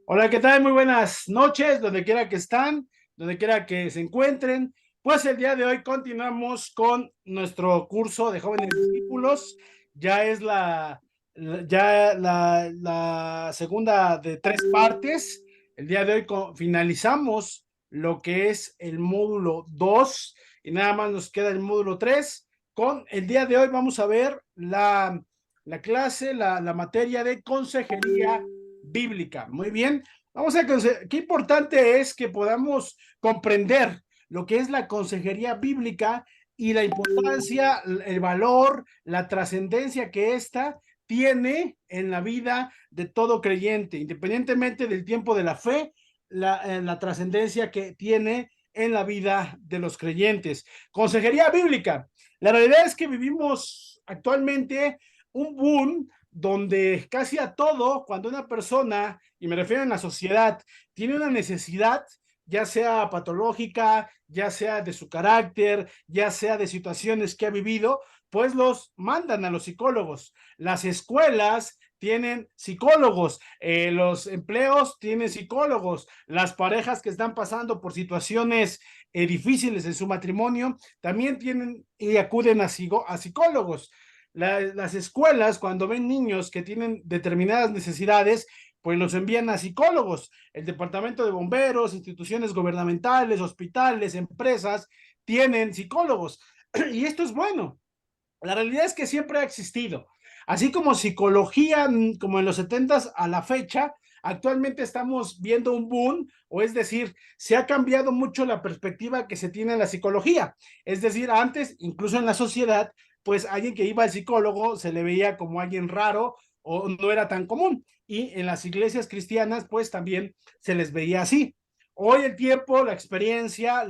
Hola, ¿qué tal? Muy buenas noches, donde quiera que están, donde quiera que se encuentren. Pues el día de hoy continuamos con nuestro curso de jóvenes discípulos. Ya es la segunda de tres partes. El día de hoy finalizamos lo que es el módulo 2 y nada más nos queda el módulo 3. Con el día de hoy vamos a ver la clase, la materia de consejería bíblica. Muy bien. Vamos a qué importante es que podamos comprender lo que es la consejería bíblica y la importancia, el valor, la trascendencia que ésta tiene en la vida de todo creyente, independientemente del tiempo de la fe, la trascendencia que tiene en la vida de los creyentes. Consejería bíblica. La realidad es que vivimos actualmente un boom donde casi a todo, cuando una persona, y me refiero en la sociedad, tiene una necesidad, ya sea patológica, ya sea de su carácter, ya sea de situaciones que ha vivido, pues los mandan a los psicólogos. Las escuelas tienen psicólogos, los empleos tienen psicólogos, las parejas que están pasando por situaciones difíciles en su matrimonio también tienen y acuden a psicólogos. Las escuelas, cuando ven niños que tienen determinadas necesidades, pues los envían a psicólogos. El departamento de bomberos, instituciones gubernamentales, hospitales, empresas, tienen psicólogos. Y esto es bueno. La realidad es que siempre ha existido. Así como psicología, como en los 70 a la fecha, actualmente estamos viendo un boom, o es decir, se ha cambiado mucho la perspectiva que se tiene en la psicología. Es decir, antes, incluso en la sociedad, pues alguien que iba al psicólogo se le veía como alguien raro o no era tan común. Y en las iglesias cristianas, pues también se les veía así. Hoy el tiempo, la experiencia,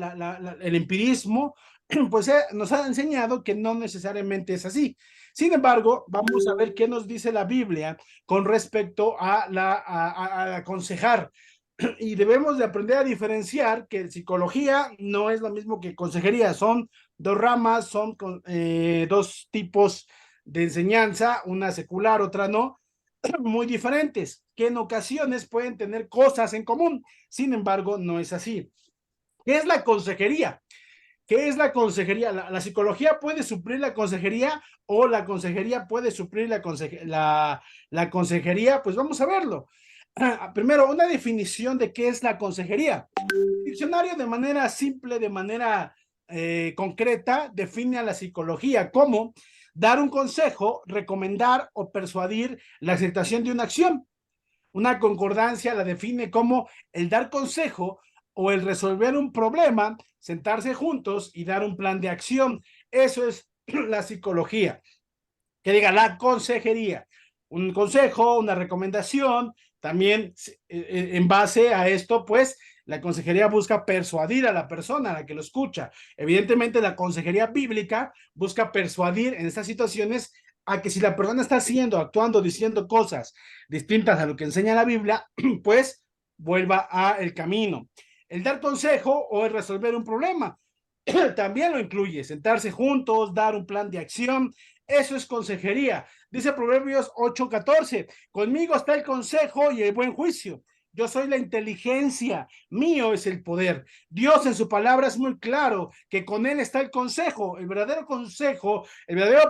el empirismo, pues nos ha enseñado que no necesariamente es así. Sin embargo, vamos a ver qué nos dice la Biblia con respecto a aconsejar. Y debemos de aprender a diferenciar que psicología no es lo mismo que consejería, son dos ramas, son dos tipos de enseñanza, una secular, otra no, muy diferentes, que en ocasiones pueden tener cosas en común. Sin embargo, no es así. ¿Qué es la consejería? ¿Qué es la consejería? La psicología puede suplir la consejería o la consejería puede suplir la consejería. Pues vamos a verlo. Primero, una definición de qué es la consejería. El diccionario de manera simple, de manera concreta, define a la psicología como dar un consejo, recomendar o persuadir la aceptación de una acción. Una concordancia la define como el dar consejo o el resolver un problema, sentarse juntos y dar un plan de acción. Eso es la psicología. Que diga la consejería. Un consejo, una recomendación, también en base a esto, pues la consejería busca persuadir a la persona a la que lo escucha. Evidentemente, la consejería bíblica busca persuadir en estas situaciones a que si la persona está haciendo, actuando, diciendo cosas distintas a lo que enseña la Biblia, pues vuelva a el camino. El dar consejo o el resolver un problema también lo incluye, sentarse juntos, dar un plan de acción, eso es consejería. Dice Proverbios 8:14, conmigo está el consejo y el buen juicio. Yo soy la inteligencia, mío es el poder. Dios en su palabra es muy claro que con él está el consejo, el verdadero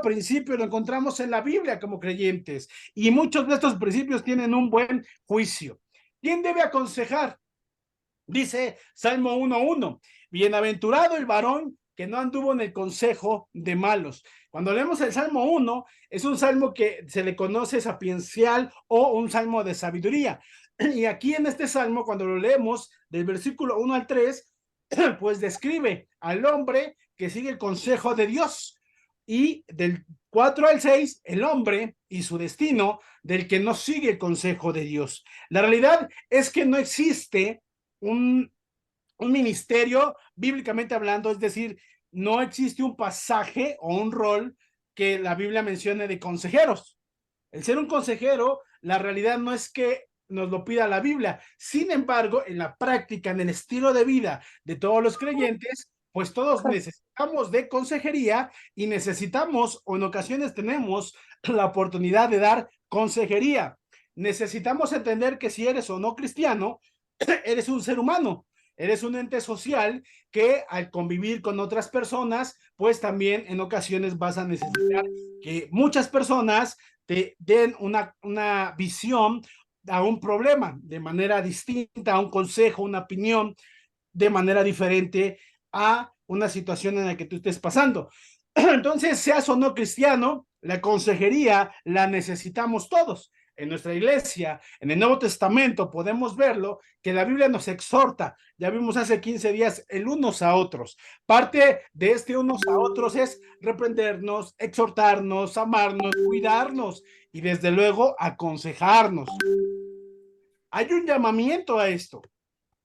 principio lo encontramos en la Biblia como creyentes y muchos de estos principios tienen un buen juicio. ¿Quién debe aconsejar? Dice Salmo 1:1, bienaventurado el varón que no anduvo en el consejo de malos. Cuando leemos el Salmo 1, es un salmo que se le conoce sapiencial o un salmo de sabiduría. Y aquí en este salmo, cuando lo leemos del versículo 1 al 3, pues describe al hombre que sigue el consejo de Dios. Y del 4 al 6, el hombre y su destino del que no sigue el consejo de Dios. La realidad es que no existe un, un ministerio bíblicamente hablando, es decir, no existe un pasaje o un rol que la Biblia mencione de consejeros. El ser un consejero, la realidad no es que nos lo pida la Biblia. Sin embargo, en la práctica, en el estilo de vida de todos los creyentes, pues todos necesitamos de consejería y necesitamos o en ocasiones tenemos la oportunidad de dar consejería. necesitamos entender que si eres o no cristiano, eres un ser humano, eres un ente social que al convivir con otras personas, pues también en ocasiones vas a necesitar que muchas personas te den una visión a un problema de manera distinta, a un consejo, una opinión de manera diferente a una situación en la que tú estés pasando. Entonces, seas o no cristiano, la consejería la necesitamos todos. En nuestra iglesia, en el Nuevo Testamento, podemos verlo, que la Biblia nos exhorta, ya vimos hace 15 días, el unos a otros. Parte de este unos a otros es reprendernos, exhortarnos, amarnos, cuidarnos y desde luego aconsejarnos. Hay un llamamiento a esto,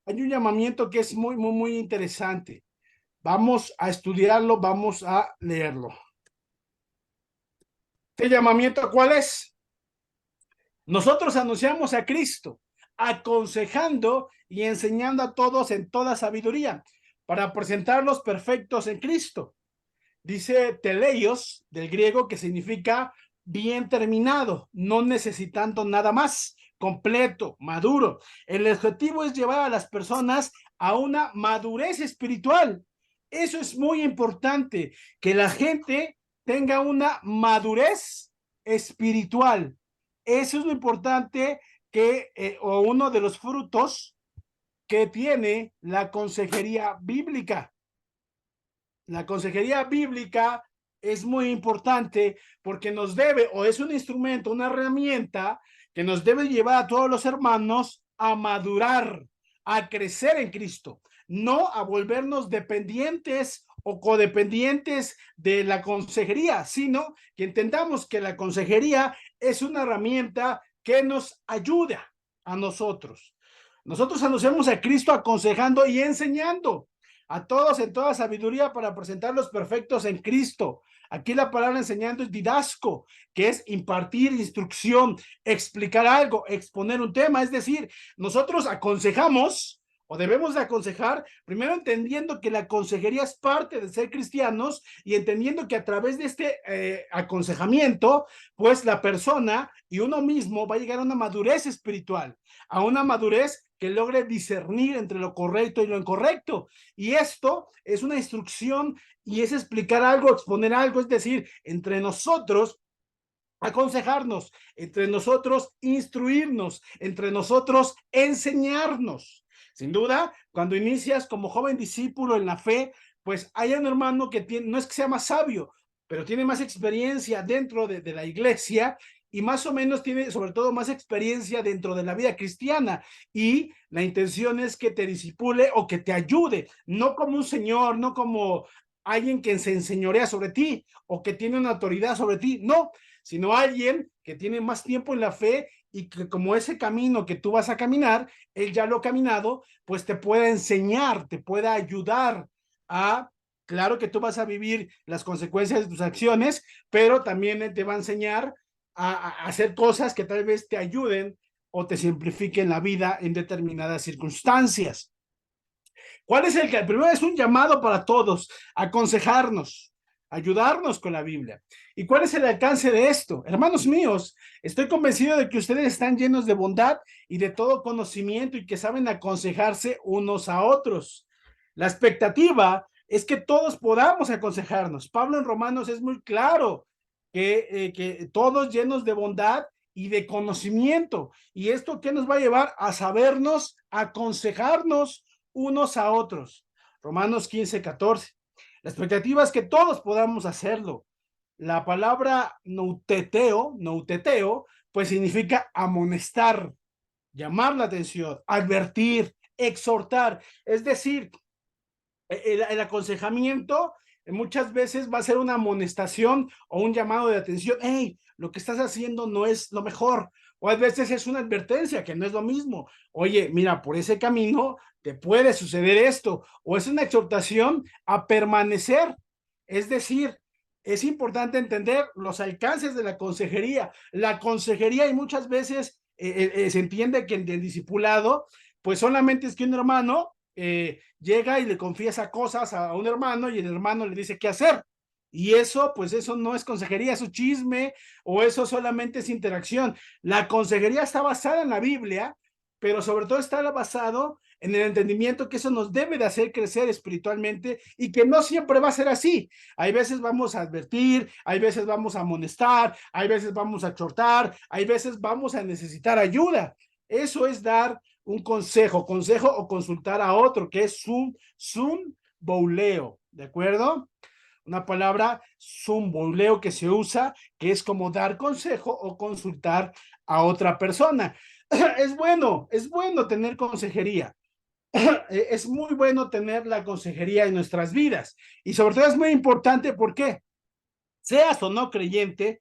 hay un llamamiento que es muy, muy, muy interesante. Vamos a estudiarlo, vamos a leerlo. ¿Este llamamiento cuál es? Nosotros anunciamos a Cristo, aconsejando y enseñando a todos en toda sabiduría, para presentarlos perfectos en Cristo. Dice teleios, del griego, que significa bien terminado, no necesitando nada más, completo, maduro. El objetivo es llevar a las personas a una madurez espiritual. Eso es muy importante, que la gente tenga una madurez espiritual. Eso es lo importante o uno de los frutos que tiene la consejería bíblica. La consejería bíblica es muy importante porque nos debe, o es un instrumento, una herramienta que nos debe llevar a todos los hermanos a madurar, a crecer en Cristo, no a volvernos dependientes o codependientes de la consejería, sino que entendamos que la consejería es una herramienta que nos ayuda a nosotros. Nosotros anunciamos a Cristo aconsejando y enseñando a todos en toda sabiduría para presentarlos perfectos en Cristo. Aquí la palabra enseñando es didasco, que es impartir instrucción, explicar algo, exponer un tema. Es decir, nosotros aconsejamos o debemos de aconsejar, primero entendiendo que la consejería es parte de ser cristianos y entendiendo que a través de este aconsejamiento, pues la persona y uno mismo va a llegar a una madurez espiritual, a una madurez que logre discernir entre lo correcto y lo incorrecto. Y esto es una instrucción y es explicar algo, exponer algo, es decir, entre nosotros aconsejarnos, entre nosotros instruirnos, entre nosotros enseñarnos. Sin duda, cuando inicias como joven discípulo en la fe, pues hay un hermano que tiene, no es que sea más sabio, pero tiene más experiencia dentro de la iglesia y más o menos tiene sobre todo más experiencia dentro de la vida cristiana y la intención es que te disipule o que te ayude, no como un señor, no como alguien que se enseñorea sobre ti o que tiene una autoridad sobre ti, no, sino alguien que tiene más tiempo en la fe y que como ese camino que tú vas a caminar, él ya lo ha caminado, pues te pueda enseñar, te pueda ayudar a, claro que tú vas a vivir las consecuencias de tus acciones, pero también él te va a enseñar a hacer cosas que tal vez te ayuden o te simplifiquen la vida en determinadas circunstancias. ¿Cuál es el que? El primero es un llamado para todos, aconsejarnos, ayudarnos con la Biblia. ¿Y cuál es el alcance de esto? Hermanos míos, estoy convencido de que ustedes están llenos de bondad y de todo conocimiento y que saben aconsejarse unos a otros. La expectativa es que todos podamos aconsejarnos. Pablo en Romanos es muy claro que todos llenos de bondad y de conocimiento. ¿Y esto qué nos va a llevar? A sabernos aconsejarnos unos a otros. Romanos 15:14. La expectativa es que todos podamos hacerlo. La palabra nouteteo, pues significa amonestar, llamar la atención, advertir, exhortar. Es decir, el aconsejamiento muchas veces va a ser una amonestación o un llamado de atención. Hey, lo que estás haciendo no es lo mejor. O a veces es una advertencia que no es lo mismo. Oye, mira, por ese camino te puede suceder esto. O es una exhortación a permanecer. Es decir, es importante entender los alcances de la consejería. La consejería y muchas veces se entiende que en el discipulado, pues solamente es que un hermano llega y le confiesa cosas a un hermano y el hermano le dice qué hacer. Y eso, pues eso no es consejería, eso es chisme, o eso solamente es interacción. La consejería está basada en la Biblia, pero sobre todo está basado en el entendimiento que eso nos debe de hacer crecer espiritualmente y que no siempre va a ser así. Hay veces vamos a advertir, hay veces vamos a amonestar, hay veces vamos a exhortar, hay veces vamos a necesitar ayuda. Eso es dar un consejo o consultar a otro, que es un bouleo, ¿de acuerdo? Una palabra zumboleo que se usa, que es como dar consejo o consultar a otra persona. Es bueno tener consejería. Es muy bueno tener la consejería en nuestras vidas. Y sobre todo es muy importante porque, seas o no creyente,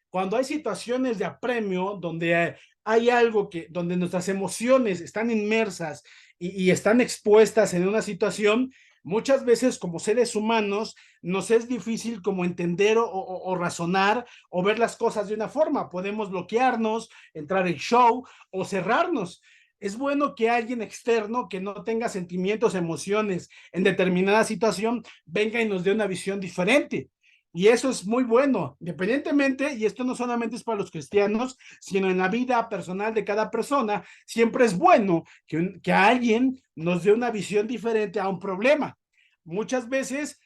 cuando hay situaciones de apremio donde hay algo donde nuestras emociones están inmersas y están expuestas en una situación, muchas veces como seres humanos nos es difícil como entender o razonar o ver las cosas de una forma. Podemos bloquearnos, entrar en show o cerrarnos. Es bueno que alguien externo que no tenga sentimientos, emociones en determinada situación venga y nos dé una visión diferente. Y eso es muy bueno, independientemente, y esto no solamente es para los cristianos, sino en la vida personal de cada persona, siempre es bueno que alguien nos dé una visión diferente a un problema. Muchas veces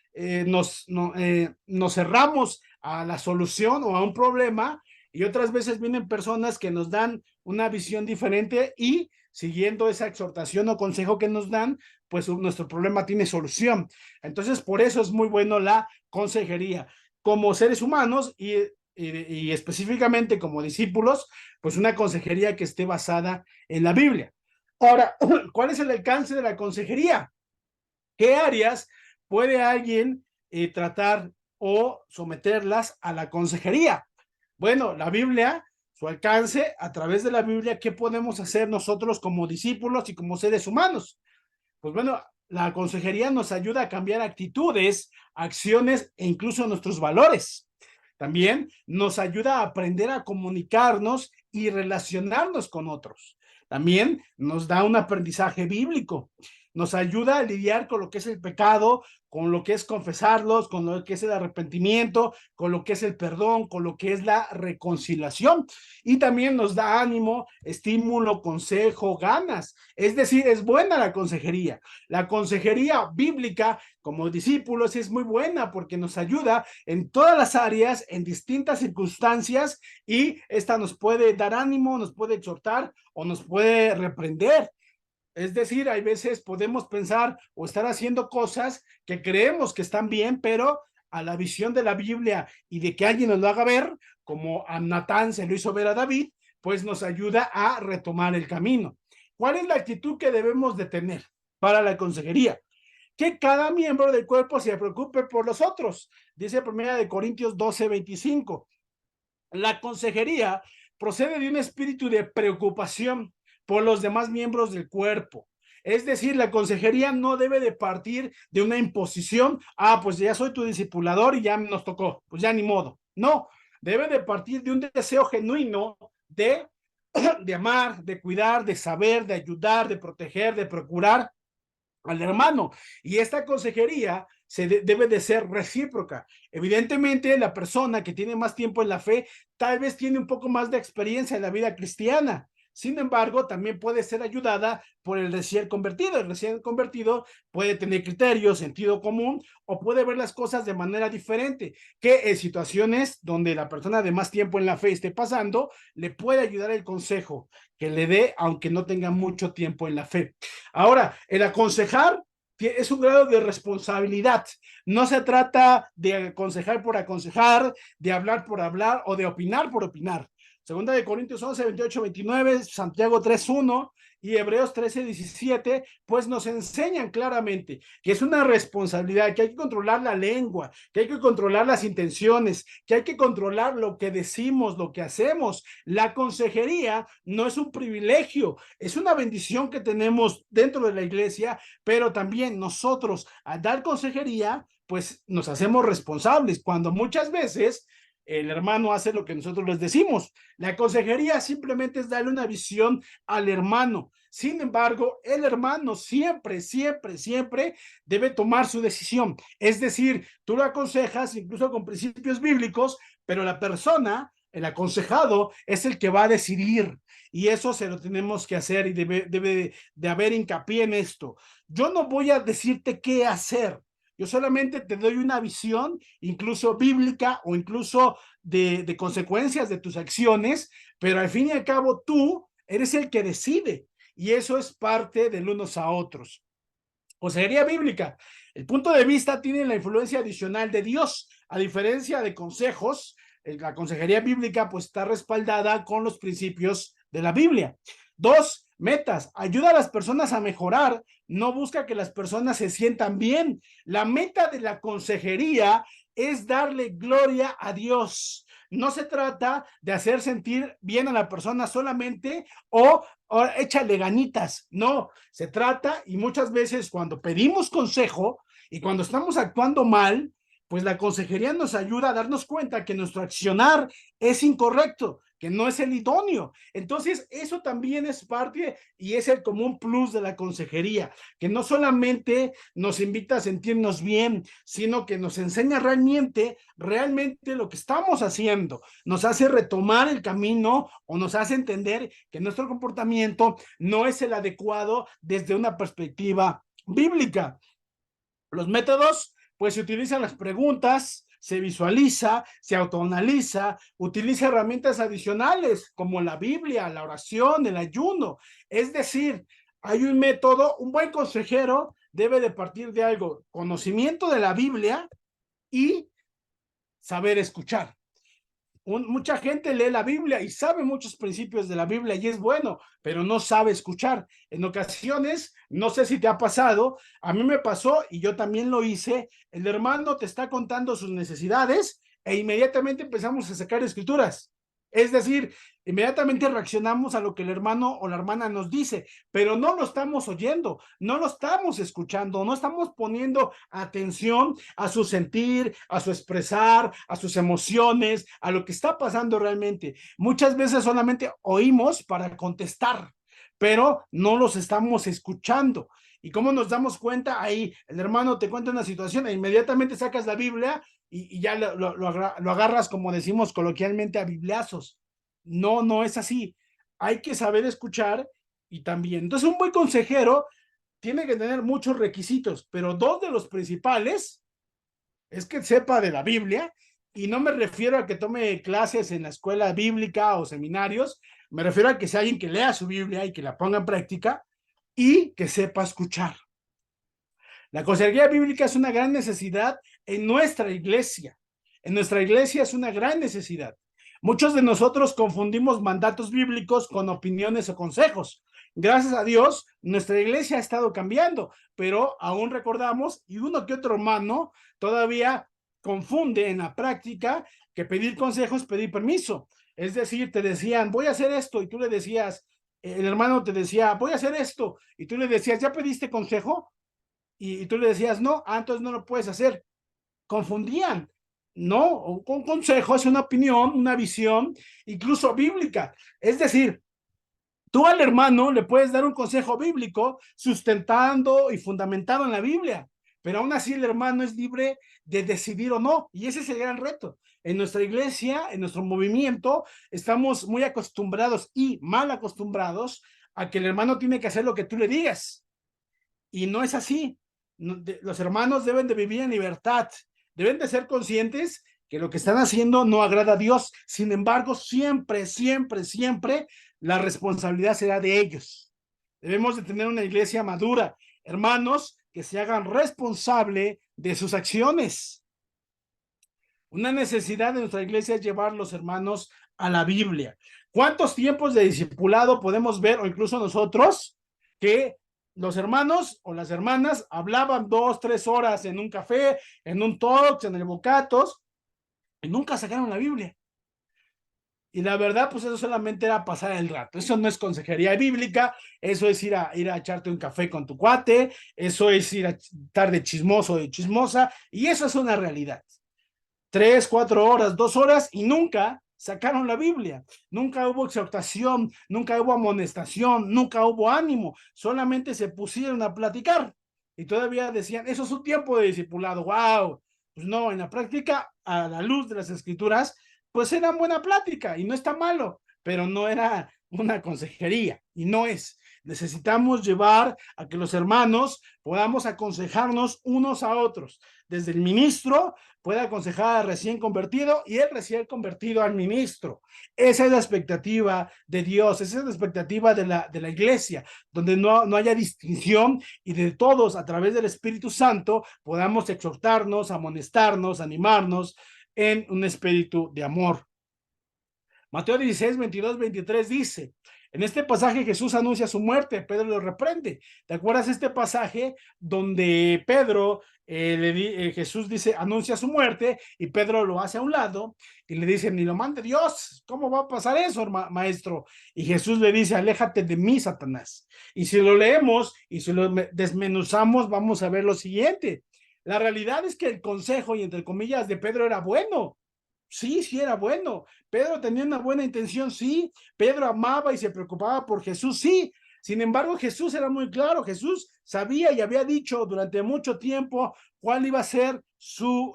nos cerramos a la solución o a un problema y otras veces vienen personas que nos dan una visión diferente y siguiendo esa exhortación o consejo que nos dan, pues nuestro problema tiene solución. Entonces, por eso es muy bueno la consejería. Como seres humanos y específicamente como discípulos, pues una consejería que esté basada en la Biblia. Ahora, ¿cuál es el alcance de la consejería? ¿Qué áreas puede alguien tratar o someterlas a la consejería? Bueno, la Biblia, su alcance, a través de la Biblia, ¿qué podemos hacer nosotros como discípulos y como seres humanos? Pues bueno, la consejería nos ayuda a cambiar actitudes, acciones e incluso nuestros valores. También nos ayuda a aprender a comunicarnos y relacionarnos con otros. También nos da un aprendizaje bíblico. Nos ayuda a lidiar con lo que es el pecado, con lo que es confesarlos, con lo que es el arrepentimiento, con lo que es el perdón, con lo que es la reconciliación. Y también nos da ánimo, estímulo, consejo, ganas. Es decir, es buena la consejería. La consejería bíblica como discípulos es muy buena porque nos ayuda en todas las áreas, en distintas circunstancias y esta nos puede dar ánimo, nos puede exhortar o nos puede reprender. Es decir, hay veces podemos pensar o estar haciendo cosas que creemos que están bien, pero a la visión de la Biblia y de que alguien nos lo haga ver, como a Natán se lo hizo ver a David, pues nos ayuda a retomar el camino. ¿Cuál es la actitud que debemos de tener para la consejería? Que cada miembro del cuerpo se preocupe por los otros. Dice 1 Corintios 12:25. La consejería procede de un espíritu de preocupación por los demás miembros del cuerpo. Es decir, la consejería no debe de partir de una imposición. Pues ya soy tu discipulador y ya nos tocó, pues ya ni modo. No, debe de partir de un deseo genuino de amar, de cuidar, de saber, de ayudar, de proteger, de procurar al hermano. Y esta consejería debe de ser recíproca. Evidentemente, la persona que tiene más tiempo en la fe tal vez tiene un poco más de experiencia en la vida cristiana. Sin embargo, también puede ser ayudada por el recién convertido. El recién convertido puede tener criterios, sentido común o puede ver las cosas de manera diferente, que en situaciones donde la persona de más tiempo en la fe esté pasando, le puede ayudar el consejo que le dé, aunque no tenga mucho tiempo en la fe. Ahora, el aconsejar es un grado de responsabilidad. No se trata de aconsejar por aconsejar, de hablar por hablar o de opinar por opinar. Segunda de Corintios 11, 28, 29, Santiago 3:1 y Hebreos 13:17, pues nos enseñan claramente que es una responsabilidad, que hay que controlar la lengua, que hay que controlar las intenciones, que hay que controlar lo que decimos, lo que hacemos. La consejería no es un privilegio, es una bendición que tenemos dentro de la iglesia, pero también nosotros al dar consejería, pues nos hacemos responsables, cuando muchas veces el hermano hace lo que nosotros les decimos. La consejería simplemente es darle una visión al hermano. Sin embargo, el hermano siempre, siempre, siempre debe tomar su decisión. Es decir, tú lo aconsejas incluso con principios bíblicos, pero la persona, el aconsejado, es el que va a decidir. Y eso se lo tenemos que hacer y debe de haber hincapié en esto. Yo no voy a decirte qué hacer. Yo solamente te doy una visión, incluso bíblica o incluso de consecuencias de tus acciones, pero al fin y al cabo tú eres el que decide y eso es parte del unos a otros. Consejería bíblica. El punto de vista tiene la influencia adicional de Dios, a diferencia de consejos. La consejería bíblica pues está respaldada con los principios de la Biblia. 2, metas. Ayuda a las personas a mejorar, no busca que las personas se sientan bien. La meta de la consejería es darle gloria a Dios. No se trata de hacer sentir bien a la persona solamente o échale ganitas. No, se trata, y muchas veces cuando pedimos consejo y cuando estamos actuando mal, pues la consejería nos ayuda a darnos cuenta que nuestro accionar es incorrecto, que no es el idóneo. Entonces, eso también es parte y es el común plus de la consejería, que no solamente nos invita a sentirnos bien, sino que nos enseña realmente lo que estamos haciendo, nos hace retomar el camino o nos hace entender que nuestro comportamiento no es el adecuado desde una perspectiva bíblica. Los métodos, pues se utilizan las preguntas, se visualiza, se autoanaliza, utiliza herramientas adicionales como la Biblia, la oración, el ayuno. Es decir, hay un método, un buen consejero debe de partir de algo, conocimiento de la Biblia y saber escuchar. Mucha gente lee la Biblia y sabe muchos principios de la Biblia y es bueno, pero no sabe escuchar. En ocasiones, no sé si te ha pasado, a mí me pasó y yo también lo hice, el hermano te está contando sus necesidades e inmediatamente empezamos a sacar escrituras. Es decir, inmediatamente reaccionamos a lo que el hermano o la hermana nos dice, pero no lo estamos oyendo, no lo estamos escuchando, no estamos poniendo atención a su sentir, a su expresar, a sus emociones, a lo que está pasando realmente. Muchas veces solamente oímos para contestar, pero no los estamos escuchando. ¿Y cómo nos damos cuenta? Ahí el hermano te cuenta una situación e inmediatamente sacas la Biblia y ya lo agarras, como decimos coloquialmente, a bibliazos. No, no es así. Hay que saber escuchar y también. Entonces, un buen consejero tiene que tener muchos requisitos, pero dos de los principales es que sepa de la Biblia, y no me refiero a que tome clases en la escuela bíblica o seminarios, me refiero a que sea alguien que lea su Biblia y que la ponga en práctica y que sepa escuchar. La consejería bíblica es una gran necesidad en nuestra iglesia. En nuestra iglesia es una gran necesidad. Muchos de nosotros confundimos mandatos bíblicos con opiniones o consejos. Gracias a Dios, nuestra iglesia ha estado cambiando, pero aún recordamos, y uno que otro hermano todavía confunde en la práctica que pedir consejos es pedir permiso. Es decir, te decían, voy a hacer esto, y tú le decías, el hermano te decía, voy a hacer esto, y tú le decías, ¿ya pediste consejo? Y tú le decías, no, entonces no lo puedes hacer. Confundían. No, un consejo es una opinión, una visión, incluso bíblica. Es decir, tú al hermano le puedes dar un consejo bíblico sustentando y fundamentado en la Biblia, pero aún así el hermano es libre de decidir o no, y ese es el gran reto. En nuestra iglesia, en nuestro movimiento, estamos muy acostumbrados y mal acostumbrados a que el hermano tiene que hacer lo que tú le digas, y no es así. Los hermanos deben de vivir en libertad, deben de ser conscientes que lo que están haciendo no agrada a Dios. Sin embargo, siempre, siempre, siempre la responsabilidad será de ellos. Debemos de tener una iglesia madura, hermanos que se hagan responsable de sus acciones. Una necesidad de nuestra iglesia es llevar los hermanos a la Biblia. ¿Cuántos tiempos de discipulado podemos ver, o incluso nosotros, que los hermanos o las hermanas hablaban 2, 3 horas en un café, en un talk, en el Bocatos, y nunca sacaron la Biblia? Y la verdad, pues eso solamente era pasar el rato. Eso no es consejería bíblica, eso es ir a echarte un café con tu cuate, eso es ir a estar de chismoso o de chismosa, y eso es una realidad. 3, 4 horas, 2 horas y nunca sacaron la Biblia. Nunca hubo exhortación, nunca hubo amonestación, nunca hubo ánimo. Solamente se pusieron a platicar y todavía decían, eso es un tiempo de discipulado. ¡Wow! Pues no, en la práctica, a la luz de las escrituras, pues era buena plática y no está malo, pero no era una consejería y no es. Necesitamos llevar a que los hermanos podamos aconsejarnos unos a otros. Desde el ministro puede aconsejar al recién convertido y el recién convertido al ministro. Esa es la expectativa de Dios, esa es la expectativa de la iglesia, donde no haya distinción y de todos a través del Espíritu Santo podamos exhortarnos, amonestarnos, animarnos en un espíritu de amor. Mateo 16, 22, 23 dice, en este pasaje Jesús anuncia su muerte, Pedro lo reprende. ¿Te acuerdas este pasaje donde Pedro, Jesús dice, anuncia su muerte y Pedro lo hace a un lado y le dice, ni lo mande Dios, ¿cómo va a pasar eso, maestro? Y Jesús le dice, aléjate de mí, Satanás. Y si lo leemos y si lo desmenuzamos, vamos a ver lo siguiente. La realidad es que el consejo, y entre comillas, de Pedro era bueno. Sí, sí era bueno. Pedro tenía una buena intención, sí. Pedro amaba y se preocupaba por Jesús, sí. Sin embargo, Jesús era muy claro. Jesús sabía y había dicho durante mucho tiempo cuál iba a ser su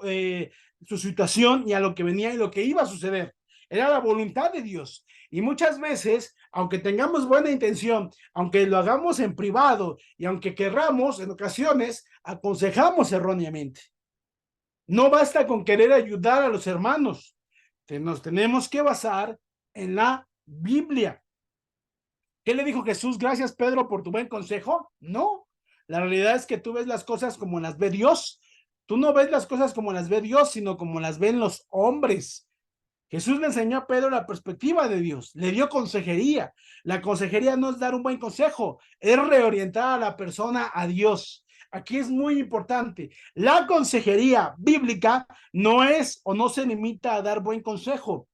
situación y a lo que venía y lo que iba a suceder. Era la voluntad de Dios. Y muchas veces, aunque tengamos buena intención, aunque lo hagamos en privado y aunque querramos, en ocasiones, aconsejamos erróneamente. No basta con querer ayudar a los hermanos. Nos tenemos que basar en la Biblia. ¿Qué le dijo Jesús? Gracias, Pedro, por tu buen consejo. No, la realidad es que tú ves las cosas como las ve Dios. Tú no ves las cosas como las ve Dios, sino como las ven los hombres. Jesús le enseñó a Pedro la perspectiva de Dios, le dio consejería. La consejería no es dar un buen consejo, es reorientar a la persona a Dios. Aquí es muy importante. La consejería bíblica no es o no se limita a dar buen consejo,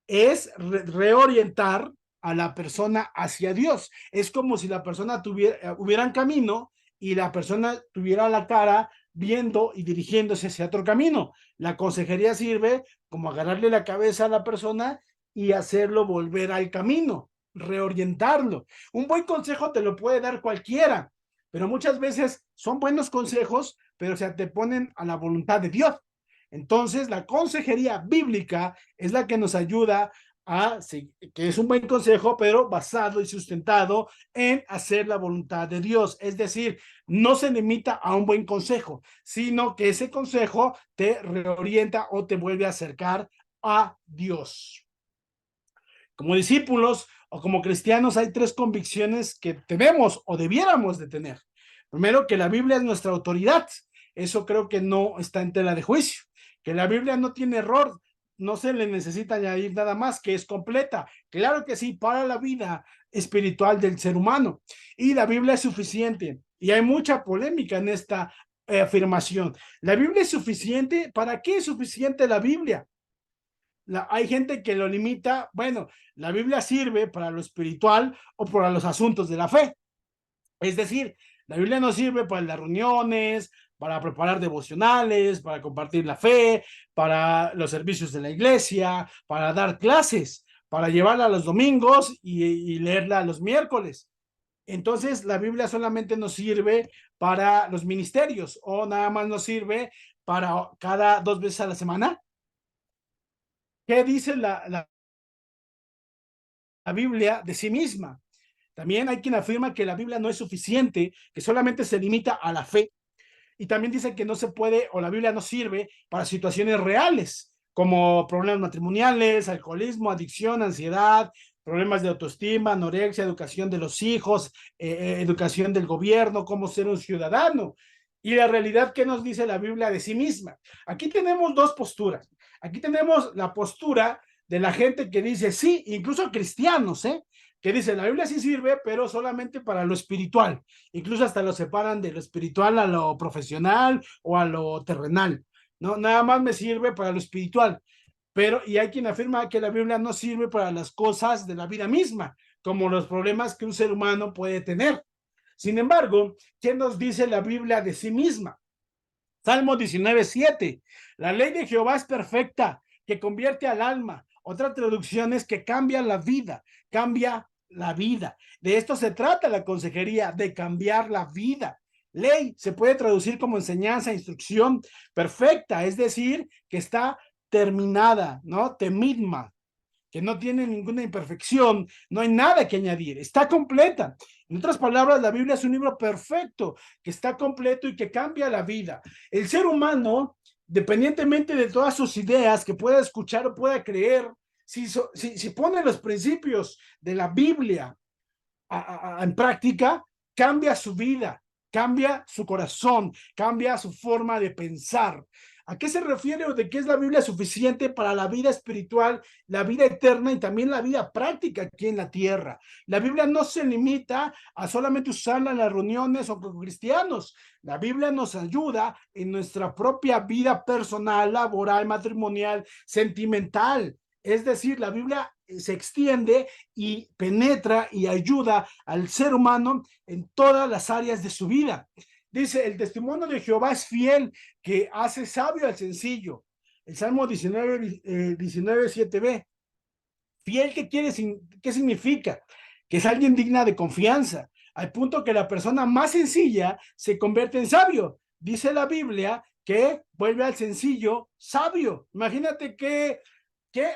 es reorientar a la persona hacia Dios. Es como si la persona hubiera un camino y la persona tuviera la cara viendo y dirigiéndose hacia otro camino. La consejería sirve como agarrarle la cabeza a la persona y hacerlo volver al camino, reorientarlo. Un buen consejo te lo puede dar cualquiera, pero muchas veces son buenos consejos, pero se te ponen a la voluntad de Dios. Entonces, la consejería bíblica es la que nos ayuda a, sí, que es un buen consejo, pero basado y sustentado en hacer la voluntad de Dios. Es decir, no se limita a un buen consejo, sino que ese consejo te reorienta o te vuelve a acercar a Dios. Como discípulos o como cristianos hay tres convicciones que tenemos o debiéramos de tener. Primero, que la Biblia es nuestra autoridad. Eso creo que no está en tela de juicio. Que la Biblia no tiene error, no se le necesita añadir nada más, que es completa. Claro que sí, para la vida espiritual del ser humano. Y la Biblia es suficiente. Y hay mucha polémica en esta afirmación. ¿La Biblia es suficiente? ¿Para qué es suficiente la Biblia? Hay gente que lo limita. Bueno, la Biblia sirve para lo espiritual o para los asuntos de la fe. Es decir, la Biblia no sirve para las reuniones, para preparar devocionales, para compartir la fe, para los servicios de la iglesia, para dar clases, para llevarla los domingos y leerla los miércoles. Entonces, la Biblia solamente nos sirve para los ministerios o nada más nos sirve para cada 2 veces a la semana. ¿Qué dice la Biblia de sí misma? También hay quien afirma que la Biblia no es suficiente, que solamente se limita a la fe. Y también dice que no se puede o la Biblia no sirve para situaciones reales, como problemas matrimoniales, alcoholismo, adicción, ansiedad, problemas de autoestima, anorexia, educación de los hijos, educación del gobierno, cómo ser un ciudadano. Y la realidad que nos dice la Biblia de sí misma. Aquí tenemos dos posturas. Aquí tenemos la postura de la gente que dice, sí, incluso cristianos, que dice, la Biblia sí sirve, pero solamente para lo espiritual. Incluso hasta lo separan de lo espiritual a lo profesional o a lo terrenal. No, nada más me sirve para lo espiritual. Pero, y hay quien afirma que la Biblia no sirve para las cosas de la vida misma, como los problemas que un ser humano puede tener. Sin embargo, ¿qué nos dice la Biblia de sí misma? Salmo 19:7. La ley de Jehová es perfecta, que convierte al alma. Otra traducción es que cambia la vida, cambia la vida. De esto se trata la consejería, de cambiar la vida. Ley se puede traducir como enseñanza, instrucción perfecta, es decir, que está terminada, ¿no? Temidma, que no tiene ninguna imperfección, no hay nada que añadir, está completa. En otras palabras, la Biblia es un libro perfecto, que está completo y que cambia la vida. El ser humano, dependientemente de todas sus ideas que pueda escuchar o pueda creer, si pone los principios de la Biblia en práctica, cambia su vida, cambia su corazón, cambia su forma de pensar. ¿A qué se refiere o de qué es la Biblia suficiente para la vida espiritual, la vida eterna y también la vida práctica aquí en la tierra? La Biblia no se limita a solamente usarla en las reuniones o con cristianos. La Biblia nos ayuda en nuestra propia vida personal, laboral, matrimonial, sentimental. Es decir, la Biblia se extiende y penetra y ayuda al ser humano en todas las áreas de su vida. Dice, el testimonio de Jehová es fiel, que hace sabio al sencillo. El Salmo 19:7b. Fiel, ¿qué significa? Que es alguien digna de confianza, al punto que la persona más sencilla se convierte en sabio. Dice la Biblia que vuelve al sencillo sabio. Imagínate qué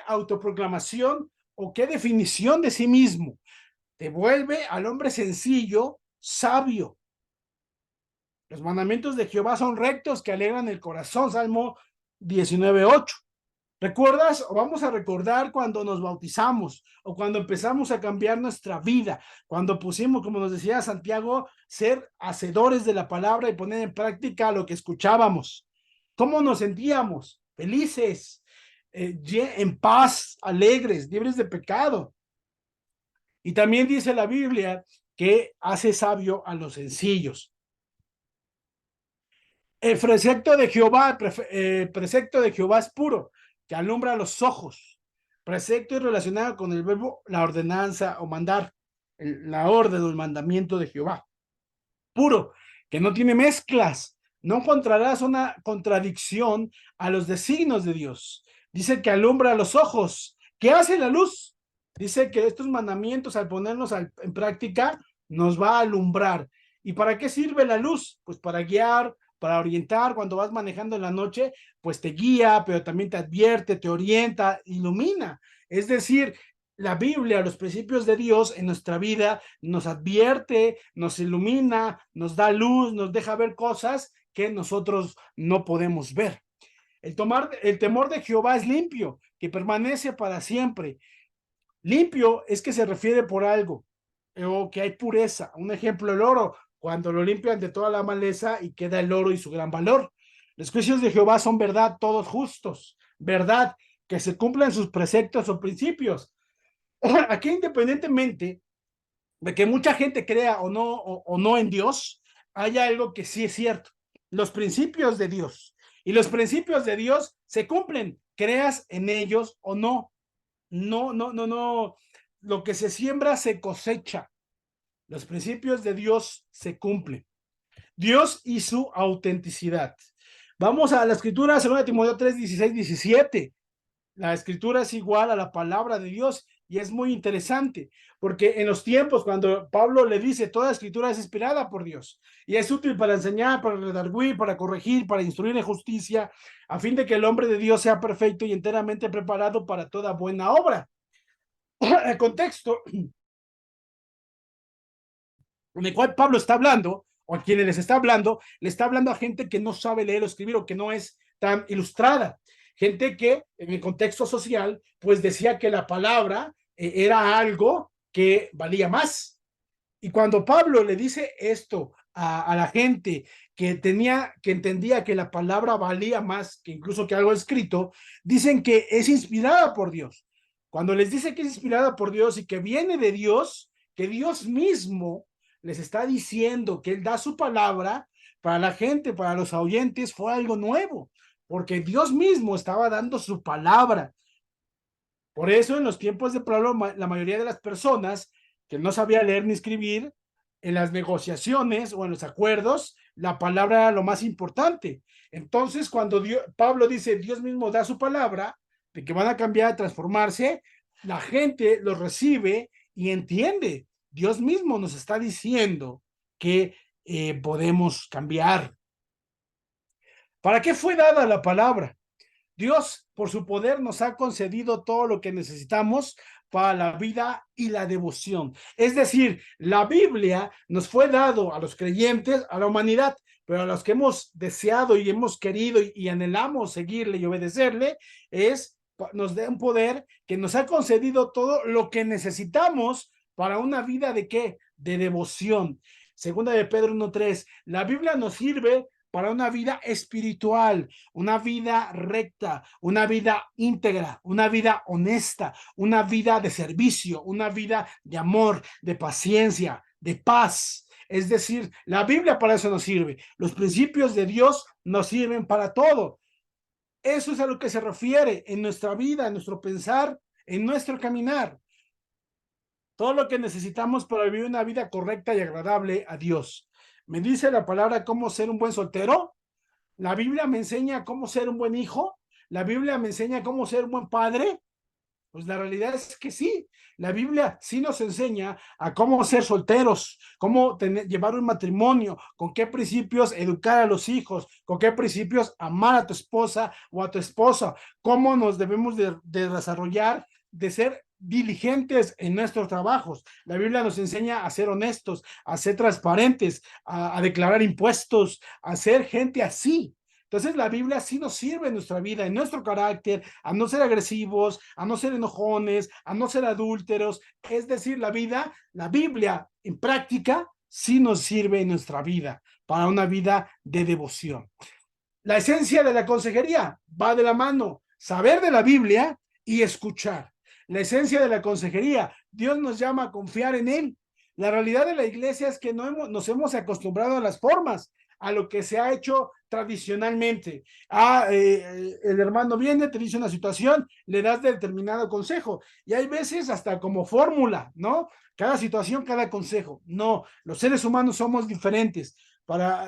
autoproclamación o qué definición de sí mismo. Te vuelve al hombre sencillo sabio. Los mandamientos de Jehová son rectos, que alegran el corazón. Salmo 19:8. ¿Recuerdas o vamos a recordar cuando nos bautizamos o cuando empezamos a cambiar nuestra vida? Cuando pusimos, como nos decía Santiago, ser hacedores de la palabra y poner en práctica lo que escuchábamos. ¿Cómo nos sentíamos? Felices, en paz, alegres, libres de pecado. Y también dice la Biblia que hace sabio a los sencillos. El precepto de Jehová, precepto de Jehová es puro, que alumbra los ojos. Precepto es relacionado con el verbo, la ordenanza o mandar, la orden o el mandamiento de Jehová. Puro, que no tiene mezclas. No encontrarás una contradicción a los designios de Dios. Dice que alumbra los ojos. ¿Qué hace la luz? Dice que estos mandamientos, al ponernos en práctica, nos va a alumbrar. ¿Y para qué sirve la luz? Pues para guiar, para orientar. Cuando vas manejando en la noche, pues te guía, pero también te advierte, te orienta, ilumina. Es decir, la Biblia, los principios de Dios en nuestra vida nos advierte, nos ilumina, nos da luz, nos deja ver cosas que nosotros no podemos ver. El temor de Jehová es limpio, que permanece para siempre. Limpio es que se refiere por algo, o que hay pureza. Un ejemplo, el oro, cuando lo limpian de toda la maleza y queda el oro y su gran valor. Los juicios de Jehová son verdad, todos justos, verdad, que se cumplan sus preceptos o principios. Aquí, independientemente de que mucha gente crea o no en Dios, hay algo que sí es cierto: los principios de Dios. Y los principios de Dios se cumplen, creas en ellos o no. No, no, no, no. Lo que se siembra se cosecha. Los principios de Dios se cumplen. Dios y su autenticidad. Vamos a la escritura, 2 Timoteo 3, 16, 17. La escritura es igual a la palabra de Dios y es muy interesante porque en los tiempos cuando Pablo le dice toda escritura es inspirada por Dios y es útil para enseñar, para redarguir, para corregir, para instruir en justicia, a fin de que el hombre de Dios sea perfecto y enteramente preparado para toda buena obra. El contexto en el cual Pablo está hablando, o a quienes les está hablando, le está hablando a gente que no sabe leer o escribir o que no es tan ilustrada. Gente que en el contexto social, pues decía que la palabra era algo que valía más. Y cuando Pablo le dice esto a la gente que entendía que la palabra valía más que incluso que algo escrito, dicen que es inspirada por Dios. Cuando les dice que es inspirada por Dios y que viene de Dios, que Dios mismo les está diciendo que Él da su palabra, para la gente, para los oyentes, fue algo nuevo, porque Dios mismo estaba dando su palabra. Por eso en los tiempos de Pablo, la mayoría de las personas que no sabía leer ni escribir, en las negociaciones o en los acuerdos, la palabra era lo más importante. Entonces, cuando Pablo dice, Dios mismo da su palabra, de que van a cambiar, transformarse, la gente lo recibe y entiende. Dios mismo nos está diciendo que podemos cambiar. ¿Para qué fue dada la palabra? Dios, por su poder, nos ha concedido todo lo que necesitamos para la vida y la devoción. Es decir, la Biblia nos fue dado a los creyentes, a la humanidad, pero a los que hemos deseado y hemos querido y anhelamos seguirle y obedecerle, nos da un poder que nos ha concedido todo lo que necesitamos para una vida de ¿qué? De devoción. Segunda de Pedro 1:3, la Biblia nos sirve para una vida espiritual, una vida recta, una vida íntegra, una vida honesta, una vida de servicio, una vida de amor, de paciencia, de paz. Es decir, la Biblia para eso nos sirve. Los principios de Dios nos sirven para todo. Eso es a lo que se refiere en nuestra vida, en nuestro pensar, en nuestro caminar. Todo lo que necesitamos para vivir una vida correcta y agradable a Dios. Me dice la palabra cómo ser un buen soltero. La Biblia me enseña cómo ser un buen hijo. La Biblia me enseña cómo ser un buen padre. Pues la realidad es que sí, la Biblia sí nos enseña a cómo ser solteros, cómo llevar un matrimonio, con qué principios educar a los hijos, con qué principios amar a tu esposa o a tu esposa, cómo nos debemos de desarrollar, de ser diligentes en nuestros trabajos. La Biblia nos enseña a ser honestos, a ser transparentes, a declarar impuestos, a ser gente así. Entonces la Biblia sí nos sirve en nuestra vida, en nuestro carácter, a no ser agresivos, a no ser enojones, a no ser adúlteros. Es decir, la Biblia en práctica sí nos sirve en nuestra vida para una vida de devoción. La esencia de la consejería va de la mano, saber de la Biblia y escuchar. La esencia de la consejería, Dios nos llama a confiar en Él. La realidad de la iglesia es que nos hemos acostumbrado a las formas, a lo que se ha hecho tradicionalmente. El hermano viene, te dice una situación, le das determinado consejo, y hay veces hasta como fórmula, ¿no? Cada situación, cada consejo. No, los seres humanos somos diferentes.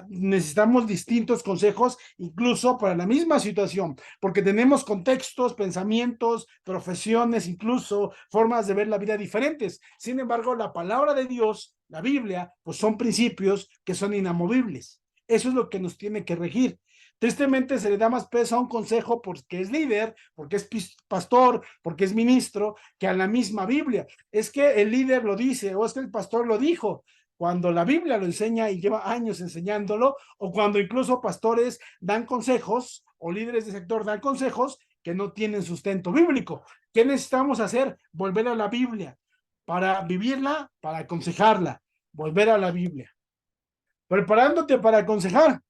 Necesitamos distintos consejos, incluso para la misma situación, porque tenemos contextos, pensamientos, profesiones, incluso formas de ver la vida diferentes. Sin embargo, la palabra de Dios, la Biblia, pues son principios que son inamovibles. Eso es lo que nos tiene que regir. Tristemente se le da más peso a un consejo porque es líder, porque es pastor, porque es ministro, que a la misma Biblia. Es que el líder lo dice, o es que el pastor lo dijo, cuando la Biblia lo enseña y lleva años enseñándolo, o cuando incluso pastores dan consejos o líderes de sector dan consejos que no tienen sustento bíblico. ¿Qué necesitamos hacer? Volver a la Biblia para vivirla, para aconsejarla, volver a la Biblia. Preparándote para aconsejar.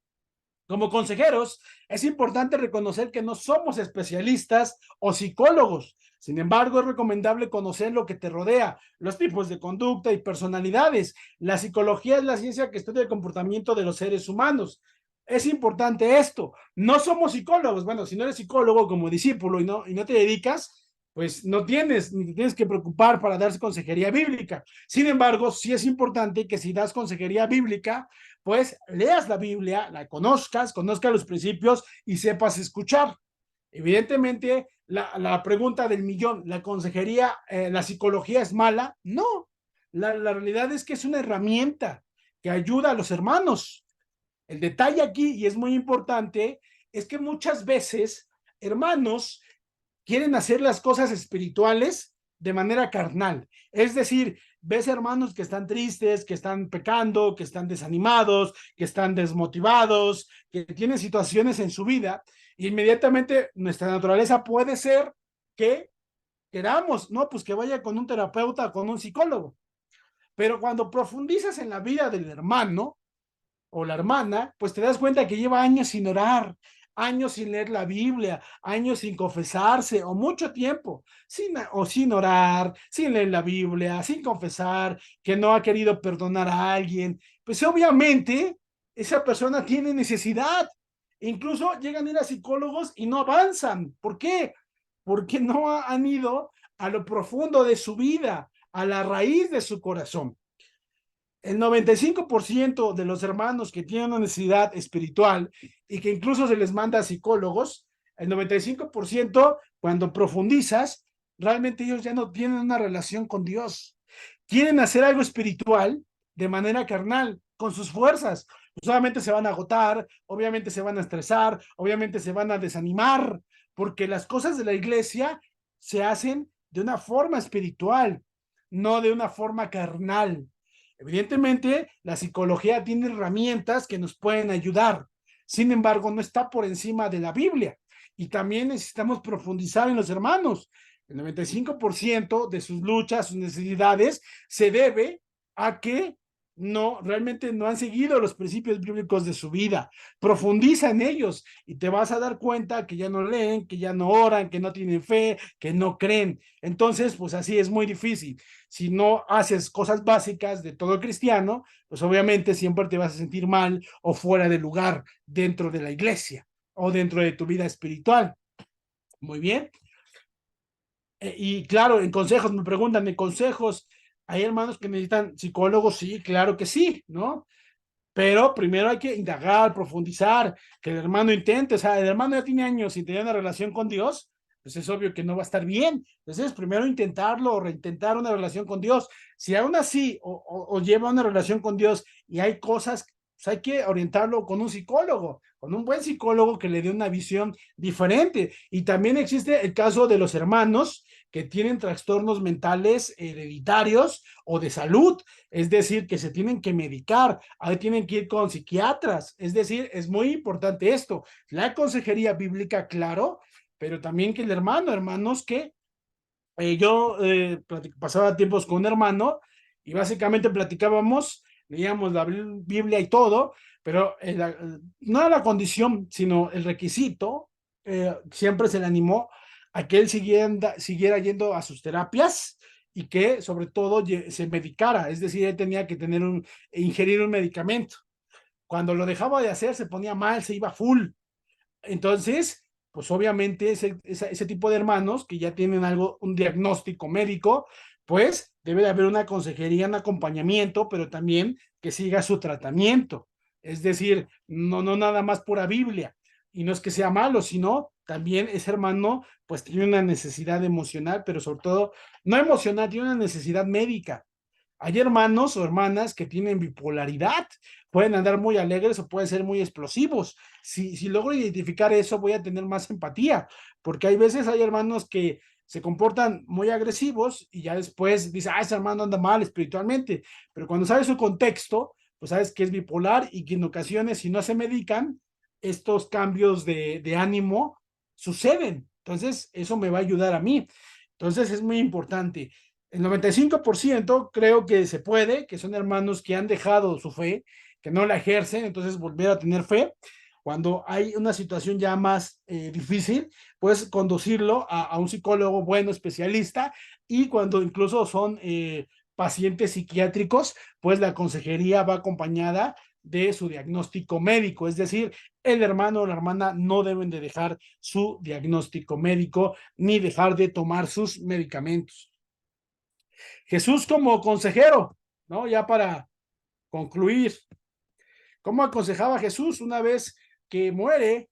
Como consejeros, es importante reconocer que no somos especialistas o psicólogos. Sin embargo, es recomendable conocer lo que te rodea, los tipos de conducta y personalidades. La psicología es la ciencia que estudia el comportamiento de los seres humanos. Es importante esto. No somos psicólogos. Bueno, si no eres psicólogo como discípulo y no te dedicas, pues no tienes, ni te tienes que preocupar para dar consejería bíblica. Sin embargo, sí es importante que si das consejería bíblica, pues leas la Biblia, la conozcas los principios y sepas escuchar. Evidentemente, la pregunta del millón, ¿la consejería, la psicología es mala? No, la realidad es que es una herramienta que ayuda a los hermanos. El detalle aquí, y es muy importante, es que muchas veces hermanos quieren hacer las cosas espirituales de manera carnal. Es decir, ves hermanos que están tristes, que están pecando, que están desanimados, que están desmotivados, que tienen situaciones en su vida, y inmediatamente nuestra naturaleza puede ser que queramos, no, pues que vaya con un terapeuta, con un psicólogo. Pero cuando profundizas en la vida del hermano o la hermana, pues te das cuenta que lleva años sin orar, años sin leer la Biblia, años sin confesarse, o mucho tiempo, sin orar, sin leer la Biblia, sin confesar, que no ha querido perdonar a alguien. Pues obviamente esa persona tiene necesidad. Incluso llegan a ir a psicólogos y no avanzan. ¿Por qué? Porque no han ido a lo profundo de su vida, a la raíz de su corazón. El 95% de los hermanos que tienen una necesidad espiritual y que incluso se les manda a psicólogos, el 95% cuando profundizas, realmente ellos ya no tienen una relación con Dios. Quieren hacer algo espiritual de manera carnal, con sus fuerzas. Solamente se van a agotar, obviamente se van a estresar, obviamente se van a desanimar, porque las cosas de la iglesia se hacen de una forma espiritual, no de una forma carnal. Evidentemente, la psicología tiene herramientas que nos pueden ayudar. Sin embargo, no está por encima de la Biblia. Y también necesitamos profundizar en los hermanos. El 95% de sus luchas, sus necesidades, se debe a que realmente no han seguido los principios bíblicos de su vida. Profundiza en ellos y te vas a dar cuenta que ya no leen, que ya no oran, que no tienen fe, que no creen. Entonces, pues así es muy difícil. Si no haces cosas básicas de todo cristiano, pues obviamente siempre te vas a sentir mal o fuera de lugar dentro de la iglesia o dentro de tu vida espiritual. Muy bien. Y claro, en consejos, me preguntan, ¿en consejos hay hermanos que necesitan psicólogos? Sí, claro que sí, ¿no? Pero primero hay que indagar, profundizar, que el hermano intente, o sea, el hermano ya tiene años sin tener una relación con Dios, pues es obvio que no va a estar bien. Entonces, primero intentarlo o reintentar una relación con Dios. Si aún así o lleva una relación con Dios y hay cosas, pues hay que orientarlo con un psicólogo, con un buen psicólogo que le dé una visión diferente. Y también existe el caso de los hermanos que tienen trastornos mentales hereditarios o de salud, es decir, que se tienen que medicar, ahí tienen que ir con psiquiatras, es decir, es muy importante esto, la consejería bíblica, claro, pero también que el hermano, hermanos que yo pasaba tiempos con un hermano y básicamente platicábamos, leíamos la Biblia y todo, pero no era la condición, sino el requisito, siempre se le animó a que él siguiera yendo a sus terapias y que sobre todo se medicara, es decir, él tenía que ingerir un medicamento. Cuando lo dejaba de hacer se ponía mal, se iba full. Entonces, pues obviamente ese tipo de hermanos que ya tienen un diagnóstico médico, pues debe de haber una consejería, un acompañamiento, pero también que siga su tratamiento. Es decir, no nada más pura Biblia. Y no es que sea malo, sino también ese hermano pues tiene una necesidad emocional, pero sobre todo no emocional, tiene una necesidad médica. Hay hermanos o hermanas que tienen bipolaridad, pueden andar muy alegres o pueden ser muy explosivos. Si logro identificar eso, voy a tener más empatía, porque hay veces hay hermanos que se comportan muy agresivos y ya después dice, ese hermano anda mal espiritualmente, pero cuando sabes su contexto, pues sabes que es bipolar y que en ocasiones si no se medican, estos cambios de ánimo suceden. Entonces, eso me va a ayudar a mí. Entonces, es muy importante. El 95% creo que se puede, que son hermanos que han dejado su fe, que no la ejercen, entonces volver a tener fe. Cuando hay una situación ya más difícil, puedes conducirlo a un psicólogo bueno, especialista, y cuando incluso son pacientes psiquiátricos, pues la consejería va acompañada de su diagnóstico médico, es decir, el hermano o la hermana no deben de dejar su diagnóstico médico ni dejar de tomar sus medicamentos. Jesús como consejero, ¿no? Ya para concluir, ¿cómo aconsejaba Jesús una vez que muere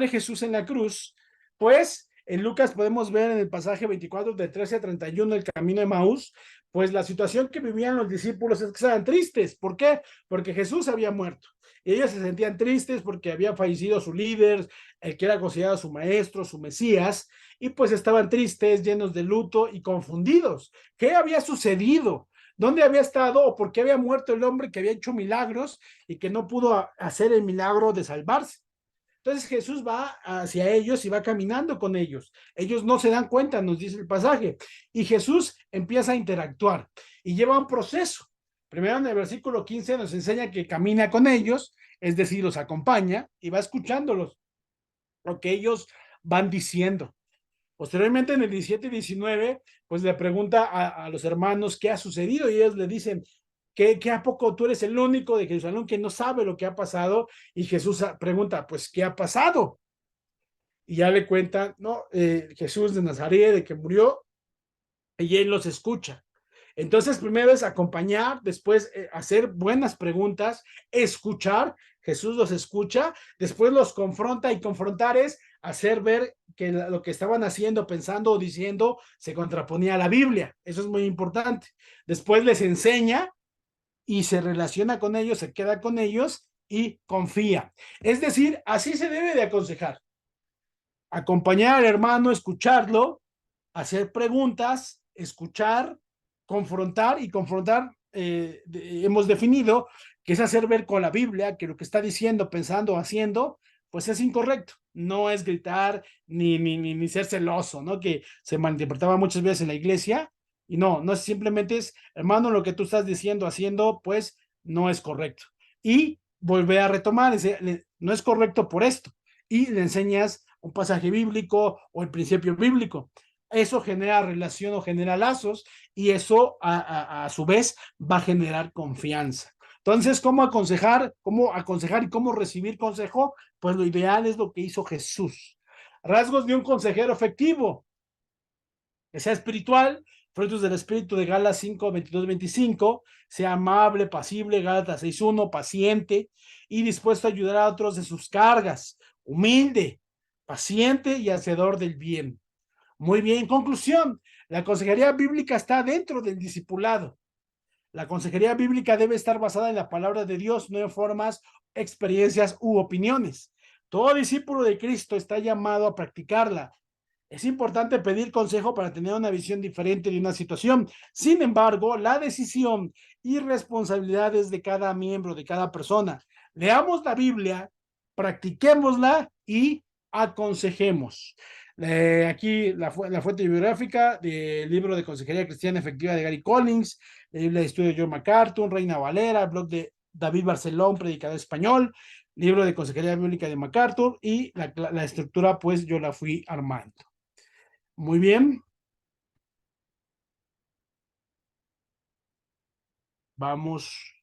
Jesús en la cruz? Pues en Lucas podemos ver en el pasaje 24 de 13 a 31 el camino de Maús, pues la situación que vivían los discípulos es que estaban tristes. ¿Por qué? Porque Jesús había muerto. Y ellos se sentían tristes porque había fallecido su líder, el que era considerado su maestro, su Mesías, y pues estaban tristes, llenos de luto y confundidos. ¿Qué había sucedido? ¿Dónde había estado o por qué había muerto el hombre que había hecho milagros y que no pudo hacer el milagro de salvarse? Entonces Jesús va hacia ellos y va caminando con ellos. Ellos no se dan cuenta, nos dice el pasaje. Y Jesús empieza a interactuar y lleva un proceso. Primero en el versículo 15 nos enseña que camina con ellos, es decir, los acompaña y va escuchándolos, lo que ellos van diciendo. Posteriormente, en el 17 y 19, pues le pregunta a los hermanos qué ha sucedido y ellos le dicen, ¿qué a poco tú eres el único de Jerusalén que no sabe lo que ha pasado? Y Jesús pregunta, pues, ¿qué ha pasado? Y ya le cuentan, ¿no? Jesús de Nazaret, de que murió, y él los escucha. Entonces, primero es acompañar, después hacer buenas preguntas, escuchar, Jesús los escucha, después los confronta y confrontar es hacer ver que lo que estaban haciendo, pensando o diciendo se contraponía a la Biblia. Eso es muy importante. Después les enseña y se relaciona con ellos, se queda con ellos y confía. Es decir, así se debe de aconsejar. Acompañar al hermano, escucharlo, hacer preguntas, escuchar, confrontar y confrontar. Hemos definido que es hacer ver con la Biblia que lo que está diciendo, pensando, haciendo, pues es incorrecto. No es gritar ni ser celoso, ¿no? Que se malinterpretaba muchas veces en la iglesia. Y no, no es simplemente es, hermano, lo que tú estás diciendo, haciendo, pues no es correcto. Y volver a retomar, no es correcto por esto. Y le enseñas un pasaje bíblico o el principio bíblico. Eso genera relación o genera lazos y eso a su vez va a generar confianza. Entonces, cómo aconsejar y cómo recibir consejo? Pues lo ideal es lo que hizo Jesús. Rasgos de un consejero efectivo, que sea espiritual, frutos del espíritu de Gálatas 5, 22, 25, sea amable, pasible, Gálatas 6:1, paciente y dispuesto a ayudar a otros de sus cargas, humilde, paciente y hacedor del bien. Muy bien, conclusión, la consejería bíblica está dentro del discipulado. La consejería bíblica debe estar basada en la palabra de Dios, no en formas, experiencias u opiniones. Todo discípulo de Cristo está llamado a practicarla. Es importante pedir consejo para tener una visión diferente de una situación. Sin embargo, la decisión y responsabilidades de cada miembro, de cada persona. Leamos la Biblia, practiquémosla y aconsejemos. Aquí la fuente bibliográfica del libro de Consejería Cristiana Efectiva de Gary Collins, la Biblia de Estudio de John MacArthur, Reina Valera, el blog de David Barcelón, predicador español, libro de Consejería Bíblica de MacArthur y la estructura pues yo la fui armando. Muy bien, vamos